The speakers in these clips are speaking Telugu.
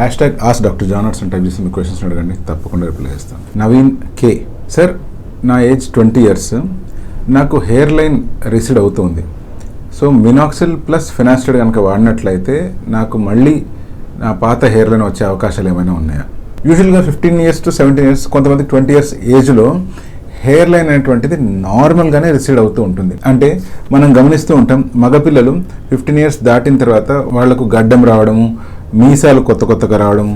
#ask Dr. John టైప్ చేసి మీ క్వశ్చన్స్ అడగండి, తప్పకుండా రిప్లై చేస్తాను. నవీన్ కే, సార్ నా ఏజ్ 20 years, నాకు హెయిర్ లైన్ రిసీడ్ అవుతుంది. సో మినాక్సిల్ ప్లస్ ఫినాస్టైడ్ కనుక వాడినట్లయితే నాకు మళ్ళీ నా పాత హెయిర్ లైన్ వచ్చే అవకాశాలు ఏమైనా ఉన్నాయా? యూజువల్గా 15 years to 17 years, కొంతమంది 20 years ఏజ్లో హెయిర్ లైన్ అనేటువంటిది నార్మల్గానే రిసీడ్ అవుతూ ఉంటుంది. అంటే మనం గమనిస్తూ ఉంటాం, మగపిల్లలు 15 years దాటిన తర్వాత వాళ్లకు గడ్డం రావడము, మీసాలు కొత్తగా రావడము,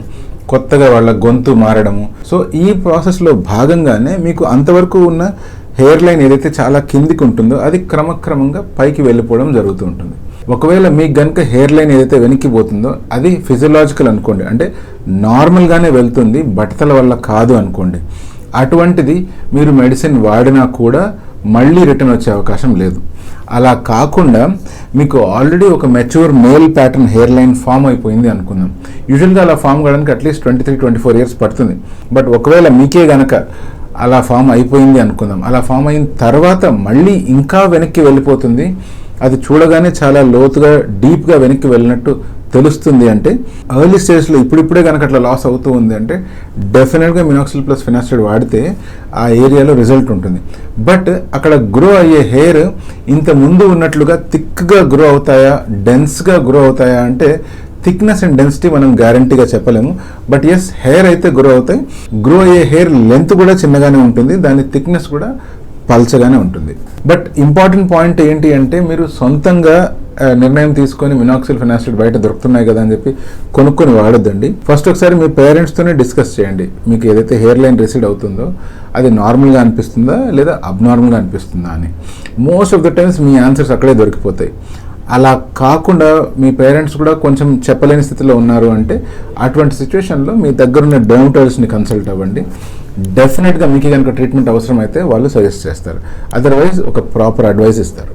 కొత్తగా వాళ్ళ గొంతు మారడము. సో ఈ ప్రాసెస్లో భాగంగానే మీకు అంతవరకు ఉన్న హెయిర్ లైన్ ఏదైతే చాలా కిందికి ఉంటుందో అది క్రమక్రమంగా పైకి వెళ్ళిపోవడం జరుగుతూ ఉంటుంది. ఒకవేళ మీకు కనుక హెయిర్ లైన్ ఏదైతే వెనక్కిపోతుందో అది ఫిజియలాజికల్ అనుకోండి, అంటే నార్మల్గానే వెళ్తుంది, బట్టతల వల్ల కాదు అనుకోండి. అటువంటిది మీరు మెడిసిన్ వాడినా కూడా మళ్ళీ రిటర్న్ వచ్చే అవకాశం లేదు. అలా కాకుండా మీకు ఆల్రెడీ ఒక mature male pattern hairline form అయిపోయింది అనుకుందాం. యూజువల్గా అలా ఫామ్ కావడానికి అట్లీస్ట్ 23-24 years పడుతుంది. బట్ ఒకవేళ మీకే గనక అలా ఫామ్ అయిపోయింది అనుకుందాం, అలా ఫామ్ అయిన తర్వాత మళ్ళీ ఇంకా వెనక్కి వెళ్ళిపోతుంది, అది చూడగానే చాలా లోతుగా డీప్గా వెనక్కి వెళ్ళినట్టు తెలుస్తుంది అంటే ఎర్లీ స్టేజ్లో ఇప్పుడిప్పుడే కనుక అట్లా లాస్ అవుతూ ఉంది అంటే డెఫినెట్గా మినాక్సిల్ ప్లస్ ఫినాస్టైడ్ వాడితే ఆ ఏరియాలో రిజల్ట్ ఉంటుంది. బట్ అక్కడ గ్రో అయ్యే హెయిర్ ఇంత ముందు ఉన్నట్లుగా థిక్గా గ్రో అవుతాయా, డెన్స్గా గ్రో అవుతాయా అంటే థిక్నెస్ అండ్ డెన్సిటీ మనం గ్యారంటీగా చెప్పలేము. బట్ ఎస్, హెయిర్ అయితే గ్రో అవుతాయి. గ్రో అయ్యే హెయిర్ లెంత్ కూడా చిన్నగానే ఉంటుంది, దాని థిక్నెస్ కూడా పల్చగానే ఉంటుంది. బట్ ఇంపార్టెంట్ పాయింట్ ఏంటి అంటే మీరు సొంతంగా నిర్ణయం తీసుకొని మినాక్సిల్ ఫినాస్టైడ్ బయట దొరుకుతున్నాయి కదా అని చెప్పి కొనుక్కొని వాడొద్దండి. ఫస్ట్ ఒకసారి మీ పేరెంట్స్తోనే డిస్కస్ చేయండి, మీకు ఏదైతే హెయిర్ లైన్ రిసీడ్ అవుతుందో అది నార్మల్గా అనిపిస్తుందా లేదా అబ్నార్మల్గా అనిపిస్తుందా అని. Most of the times me answers అక్కడే దొరికిపోతాయి. అలా కాకుండా మీ పేరెంట్స్ కూడా కొంచెం చెప్పలేని స్థితిలో ఉన్నారు అంటే అటువంటి సిచ్యువేషన్లో మీ దగ్గరున్న డెర్మటాలజిస్ట్ని కన్సల్ట్ అవ్వండి. డెఫినెట్గా మీకు కనుక ట్రీట్మెంట్ అవసరం అయితే వాళ్ళు సజెస్ట్ చేస్తారు, అదర్వైజ్ ఒక ప్రాపర్ అడ్వైస్ ఇస్తారు.